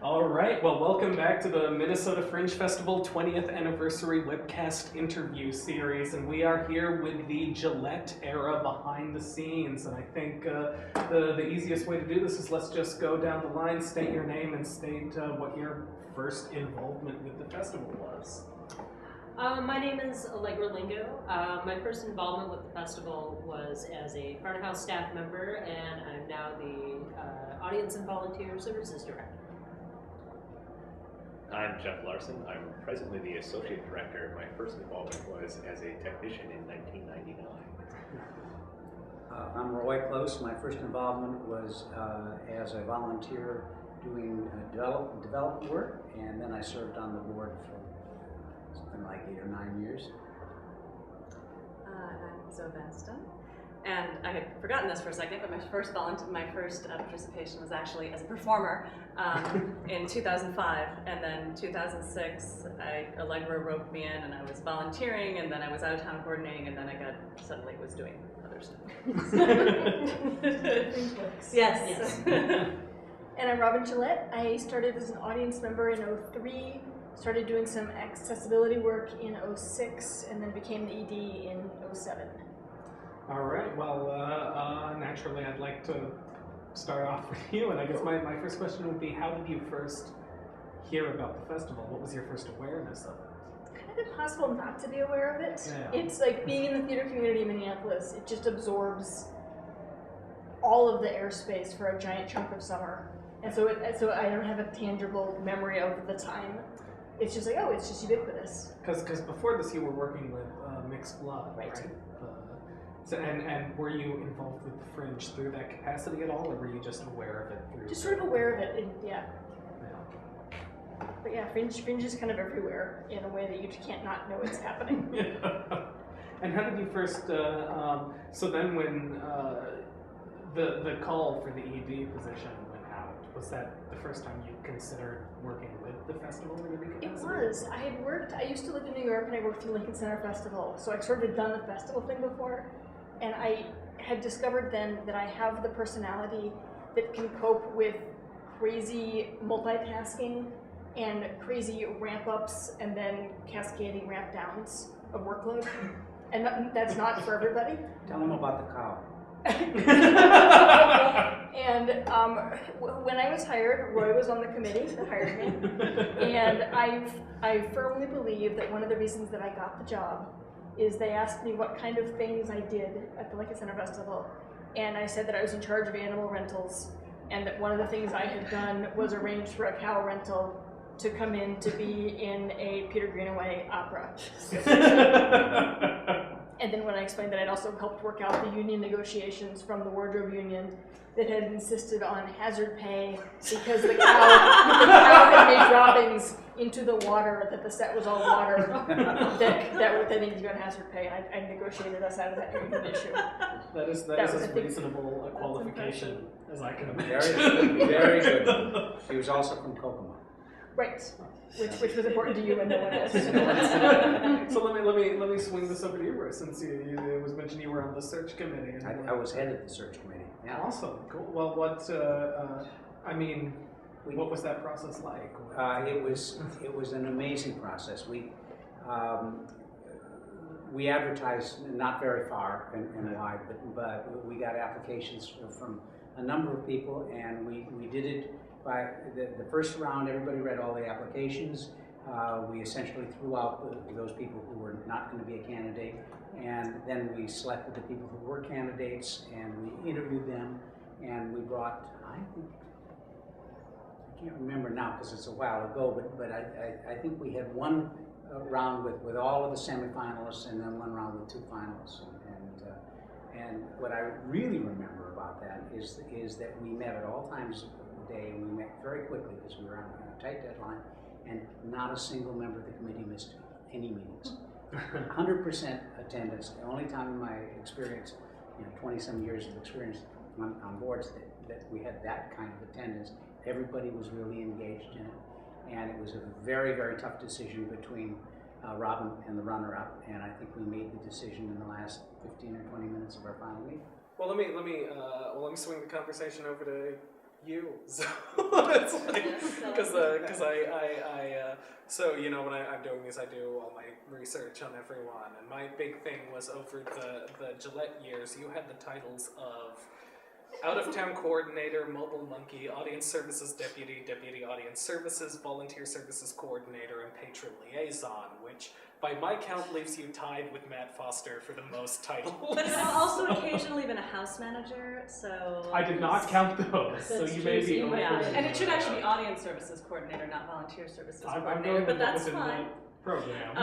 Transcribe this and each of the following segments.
All right, well, welcome back to the Minnesota Fringe Festival 20th Anniversary Webcast interview series, and we are here with the Gillette era behind the scenes, and I think the easiest way to do this is let's just go down the line, state your name, and state what your first involvement with the festival was. My name is Allegra Lingo. My first involvement with the festival was as a front of house staff member, and I'm now the Audience and Volunteer Services Director. I'm Jeff Larson. I'm presently the Associate Director. My first involvement was as a technician in 1999. I'm Roy Close. My first involvement was as a volunteer doing development work, and then I served on the board for something like 8 or 9 years. I'm Zoe Benston, and I had forgotten this for a second, but my first participation was actually as a performer in 2005, and then 2006, Allegra roped me in, and I was volunteering, and then I was out of town coordinating, and then I suddenly was doing other stuff. Yes. And I'm Robin Gillette. I started as an audience member in 2003. Started doing some accessibility work in 2006, and then became the ED in 2007. All right, well, naturally I'd like to start off with you, and I guess my first question would be, how did you first hear about the festival? What was your first awareness of it? Kind of impossible not to be aware of it. Yeah. It's like being in the theater community in Minneapolis, it just absorbs all of the airspace for a giant chunk of summer. And so I don't have a tangible memory of the time. It's just like, oh, it's just ubiquitous. Because before this, you were working with Mixed Blood, right? And were you involved with the Fringe through that capacity at all, or were you just aware of it through? Just sort of aware of it, yeah. But yeah, Fringe is kind of everywhere in a way that you just can't not know it's happening. And how did you first? So then, when the call for the ED position went out, was that the first time you considered working with the festival in any capacity? It was. I used to live in New York, and I worked through Lincoln Center Festival, so I sort of had done the festival thing before, and I had discovered then that I have the personality that can cope with crazy multitasking and crazy ramp-ups and then cascading ramp-downs of workload, and that's not for everybody. Tell them about the cow. And when I was hired, Roy was on the committee that hired me, and I firmly believe that one of the reasons that I got the job is they asked me what kind of things I did at the Lincoln Center Festival, and I said that I was in charge of animal rentals, and that one of the things I had done was arrange for a cow rental to come in to be in a Peter Greenaway opera. And then when I explained that I'd also helped work out the union negotiations from the wardrobe union that had insisted on hazard pay because the cow had made droppings into the water, that the set was all water, that needed to go on hazard pay. I negotiated us out of that union issue. That is as reasonable a qualification as I can imagine. Very good. She was also from Kokomo. Right, which was important to you and no one else. So let me swing this over to you, Roy, since it was mentioned you were on the search committee. And I was head of the search committee. Yeah. Awesome, cool. Well, what was that process like? It was an amazing process. We advertised not very far and wide, but we got applications from a number of people, and we did it. By the first round, everybody read all the applications. We essentially threw out those people who were not going to be a candidate, and then we selected the people who were candidates, and we interviewed them, and we brought, I can't remember now because it's a while ago, but I think we had one round with all of the semifinalists, and then one round with 2 finalists. And what I really remember about that is that we met at all times of the day, and we met very quickly because we were on a tight deadline, and not a single member of the committee missed any meetings. 100% attendance. The only time in my experience, 20-some years of experience on boards that we had that kind of attendance. Everybody was really engaged in it, and it was a very, very tough decision between Robin and the runner-up, and I think we made the decision in the last 15 or 20 minutes of our final meeting. Well, let me swing the conversation over to you. So it's like, because so when I'm doing these, I do all my research on everyone, and my big thing was over the Gillette years, you had the titles of out-of-town coordinator, mobile monkey, audience services deputy, deputy audience services, volunteer services coordinator, and patron liaison, which by my count leaves you tied with Matt Foster for the most titles. But I've also occasionally been a house manager, so... I did not count those, so you may be... Yeah, and it should actually be audience services coordinator, not volunteer services coordinator, but that's fine. Program.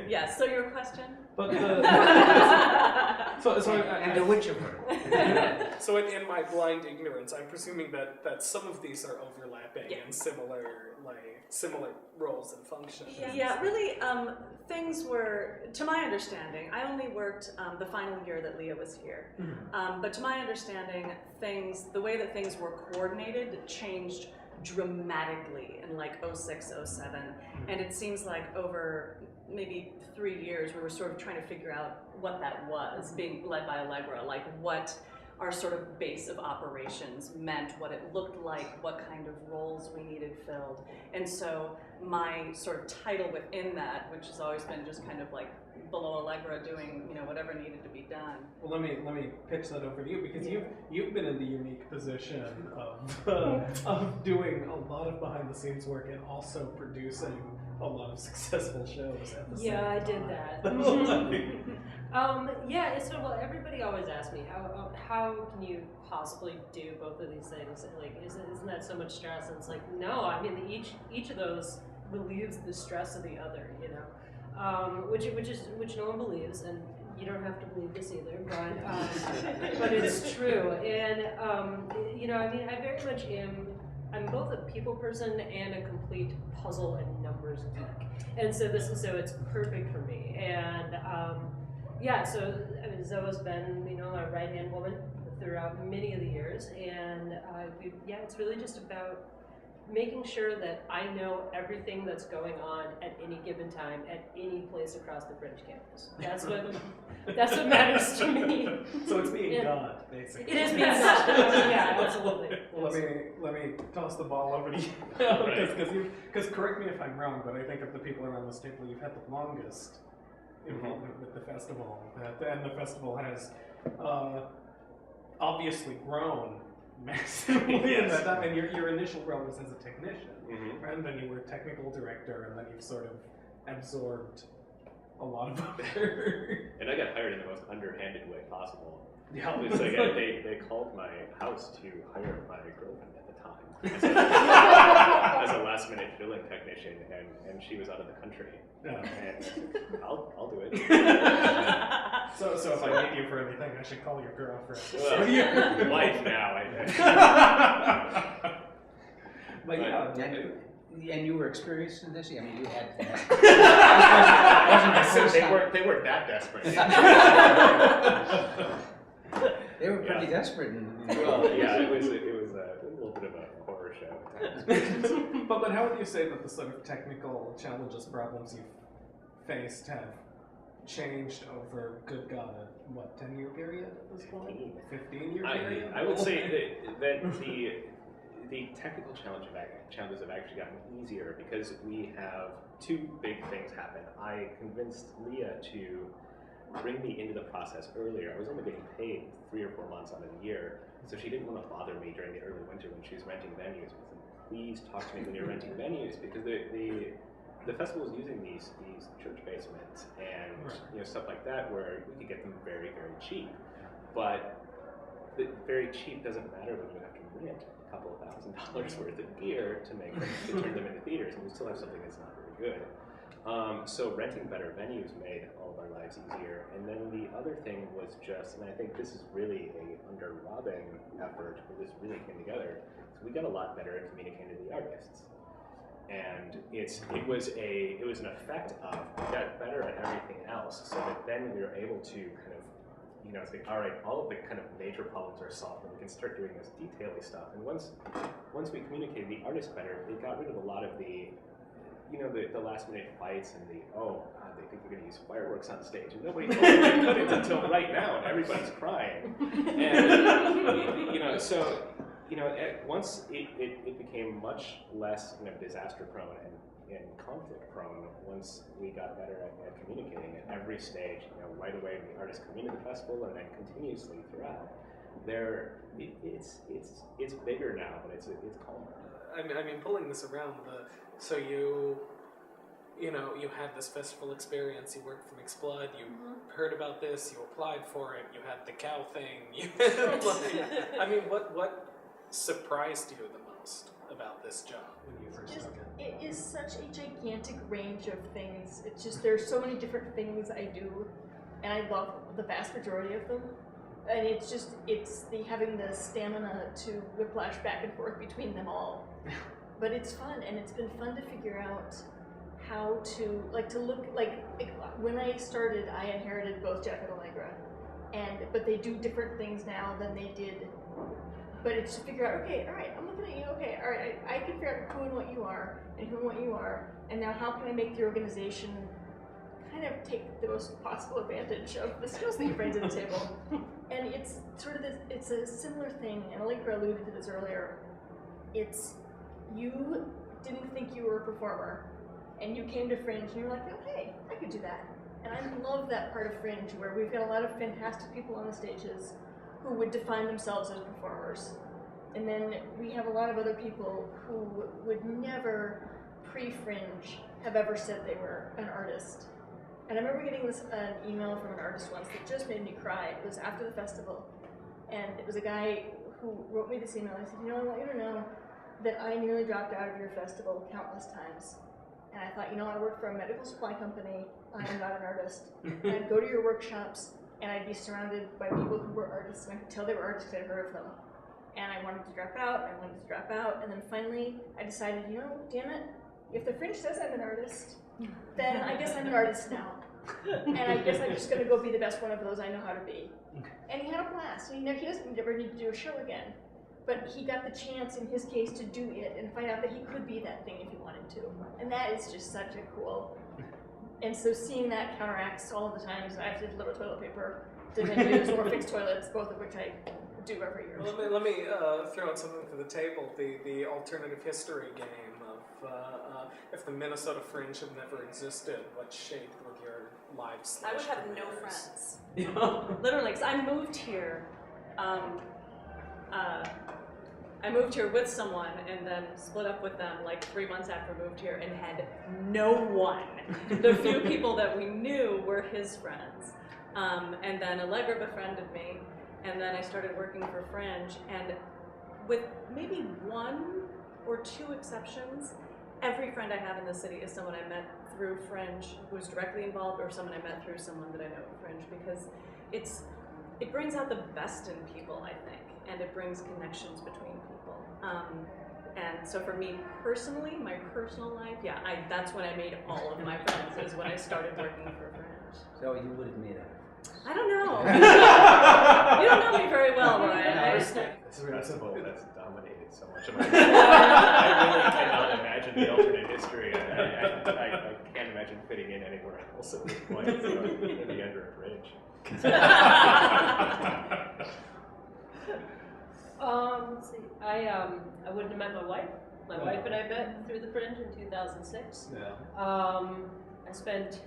Yes, so your question? But And the Witcher word. So in my blind ignorance, I'm presuming that some of these are overlapping and similar roles and functions. Yeah, really, things were, to my understanding, I only worked the final year that Leah was here. Mm-hmm. But to my understanding, the way that things were coordinated changed dramatically in like 06, 07. And it seems like over maybe 3 years, we were sort of trying to figure out what that was, being led by Allegra, like what our sort of base of operations meant, what it looked like, what kind of roles we needed filled. And so my sort of title within that, which has always been just kind of like below Allegra doing, whatever needed to be done. Well, let me pitch that over to you, because you've been in the unique position of doing a lot of behind the scenes work and also producing a lot of successful shows at the same time. Yeah, I did that. So everybody always asks me, how can you possibly do both of these things? Like, isn't that so much stress? And it's like, no, I mean, each of those relieves the stress of the other, which no one believes, and you don't have to believe this either, but it's true. And I very much am. I'm both a people person and a complete puzzle and numbers geek, and so it's perfect for me. And Zoa's been a right-hand woman throughout many of the years, and it's really just about making sure that I know everything that's going on at any given time at any place across the Fringe campus. That's what matters to me. So it's being God, basically. It is being God. Yeah, absolutely. Well, let me toss the ball over to you, because correct me if I'm wrong, but I think of the people around this table, you've had the longest involvement with the festival, and the festival has obviously grown massively in that time. And your initial role was as a technician, and then you were technical director, and then you've sort of absorbed a lot of other. And I got hired in the most underhanded way possible. Yeah, It's like they called my house to hire my girlfriend at the time as a last minute billing technician, and she was out of the country. Yeah. And I'll do it. So if I need you for anything, I should call your girlfriend. Well, your wife now, I think. But yeah. And you were experienced in this? I mean, you had. They weren't that desperate. They were pretty desperate. Well, yeah, it was a little bit of a horror show at times. But how would you say that the sort of technical challenges, problems you've faced have changed over, good God, a 10-year period at this point? 15-year period? I would say that the technical challenges have actually gotten easier because we have two big things happen. I convinced Leah to bring me into the process earlier. I was only getting paid 3 or 4 months out of the year, so she didn't want to bother me during the early winter when she was renting venues. Please talk to me when you're renting venues, because the festival is using these church basements and stuff like that where we could get them very, very cheap. But the very cheap doesn't matter when you have to rent a couple of $1,000s worth of gear to turn them into theaters, and we still have something that's not very good. So renting better venues made all of our lives easier. And then the other thing was just, and I think this is really under Robin effort where this really came together, so we got a lot better at communicating to the artists. And it was an effect of we got better at everything else, so that then we were able to kind of say, all right, all of the kind of major problems are solved, and we can start doing this detail-y stuff. And once we communicated the artists better, it got rid of a lot of the last minute fights and they think they're going to use fireworks on stage, and nobody told them they couldn't until right now, and everybody's crying. And so once it became much less disaster prone and conflict prone once we got better at communicating at every stage. Right away when the artists come into the festival and then continuously throughout. It's bigger now, but it's calmer. I mean, pulling this around, so you had this festival experience, you worked from Explode, you heard about this, you applied for it, you had the cow thing, what surprised you the most about this job when you first took it? It is such a gigantic range of things. It's just, there's so many different things I do, and I love the vast majority of them. And it's having the stamina to whiplash back and forth between them all. But it's fun, and it's been fun to figure out how to look when I started, I inherited both Jeff and Allegra, but they do different things now than they did. But it's to figure out, okay, all right, I'm looking at you, okay, all right, I can figure out who and what you are, and who and what you are, and now how can I make the organization kind of take the most possible advantage of the skills that you bring to the table. And it's sort of it's a similar thing, and Allegra alluded to this earlier. It's, you didn't think you were a performer, and you came to Fringe, and you're like, oh, hey, I could do that. And I love that part of Fringe, where we've got a lot of fantastic people on the stages who would define themselves as performers. And then we have a lot of other people who would never, pre-Fringe, have ever said they were an artist. And I remember getting an email from an artist once that just made me cry. It was after the festival. And it was a guy who wrote me this email. I said, I want you to know that I nearly dropped out of your festival countless times. And I thought, I work for a medical supply company. I am not an artist. And I'd go to your workshops, and I'd be surrounded by people who were artists, and I could tell they were artists because I'd heard of them. And I wanted to drop out, and then finally I decided, damn it, if the Fringe says I'm an artist, then I guess I'm an artist now. And I guess I'm just going to go be the best one of those I know how to be. And he had a blast. He doesn't ever need to do a show again. But he got the chance, in his case, to do it and find out that he could be that thing if he wanted to. And that is just such a cool. And so seeing that counteracts all of the times I have to deliver toilet paper to venues or fix toilets, both of which I do every year. Let me throw out something to the table. The alternative history game of if the Minnesota Fringe had never existed, what shape would your lives? I would have no friends. Literally, because I moved here. I moved here with someone and then split up with them like 3 months after I moved here and had no one. The few people that we knew were his friends. And then Allegra befriended me, and then I started working for Fringe, and with maybe 1 or 2 exceptions, every friend I have in the city is someone I met through Fringe who's directly involved, or someone I met through someone that I know at Fringe, because it brings out the best in people, I think, and it brings connections between people. And so for me personally, my personal life, that's when I made all of my friends, is when I started working for Fringe. So you would have made it. I don't know. You don't know me very well, Ryan. This festival that's dominated so much of my life. I really cannot imagine the alternate history. I can't imagine fitting in anywhere else at this point. So maybe under a bridge. Let's see. I wouldn't have met my wife. My wife and I met through the Fringe in 2006. Yeah. I spent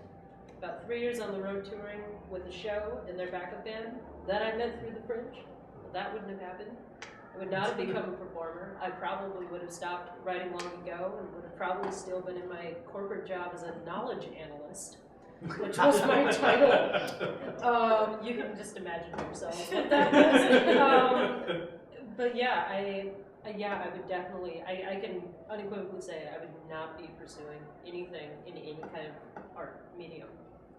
about 3 years on the road touring with a show in their backup band. That I met through the Fringe. That wouldn't have happened. I would not have become a performer. I probably would have stopped writing long ago and would have probably still been in my corporate job as a knowledge analyst, which was my title. You can just imagine for yourself what that was. But yeah, I would definitely, I can unequivocally say I would not be pursuing anything in any kind of art medium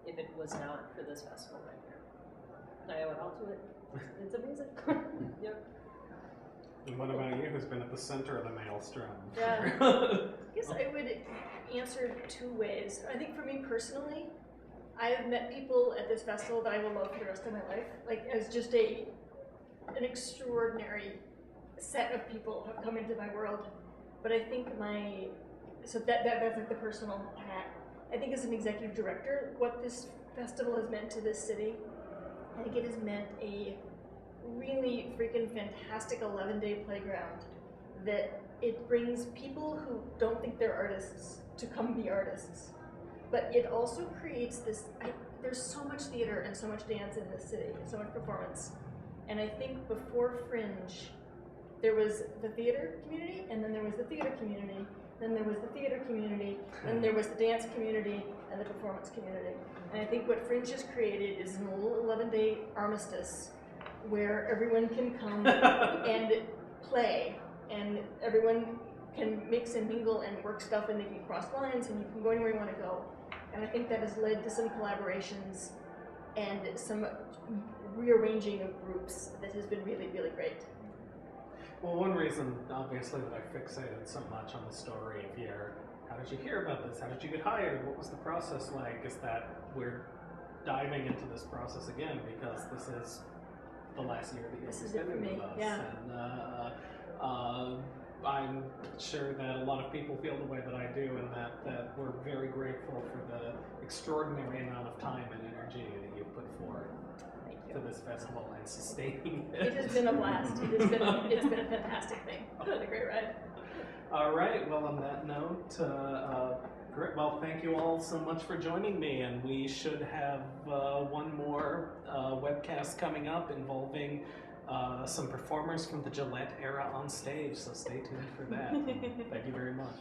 if it was not for this festival right here. I owe it all to it. It's amazing. Yep. And what about you, who's been at the center of the maelstrom? Yeah. I guess I would answer 2 ways. I think for me personally, I have met people at this festival that I will love for the rest of my life. Like, as just an extraordinary set of people have come into my world. But I think that's like the personal hat. I think as an executive director, what this festival has meant to this city, I think it has meant a really freaking fantastic 11-day playground that it brings people who don't think they're artists to come be artists. But it also creates this, there's so much theater and so much dance in this city, and so much performance. And I think before Fringe, there was the theater community, and then there was the theater community, then there was the theater community, then there was the dance community, and the performance community. And I think what Fringe has created is a little 11-day armistice where everyone can come and play, and everyone can mix and mingle and work stuff, and you can cross lines, and you can go anywhere you want to go. And I think that has led to some collaborations and some rearranging of groups that has been really, really great. Well, one reason, obviously, that I fixated so much on the story of your, how did you hear about this? How did you get hired? What was the process like? Is that we're diving into this process again because this is the last year that you'll be spending with us. Yeah. And I'm sure that a lot of people feel the way that I do, and that we're very grateful for the extraordinary amount of time and energy that you put forward to this festival and sustaining it. It has been a blast. It's been a fantastic thing. It's been a great ride. All right. Well, on that note, great. Well, thank you all so much for joining me, and we should have one more webcast coming up involving some performers from the Gillette era on stage. So stay tuned for that. Thank you very much.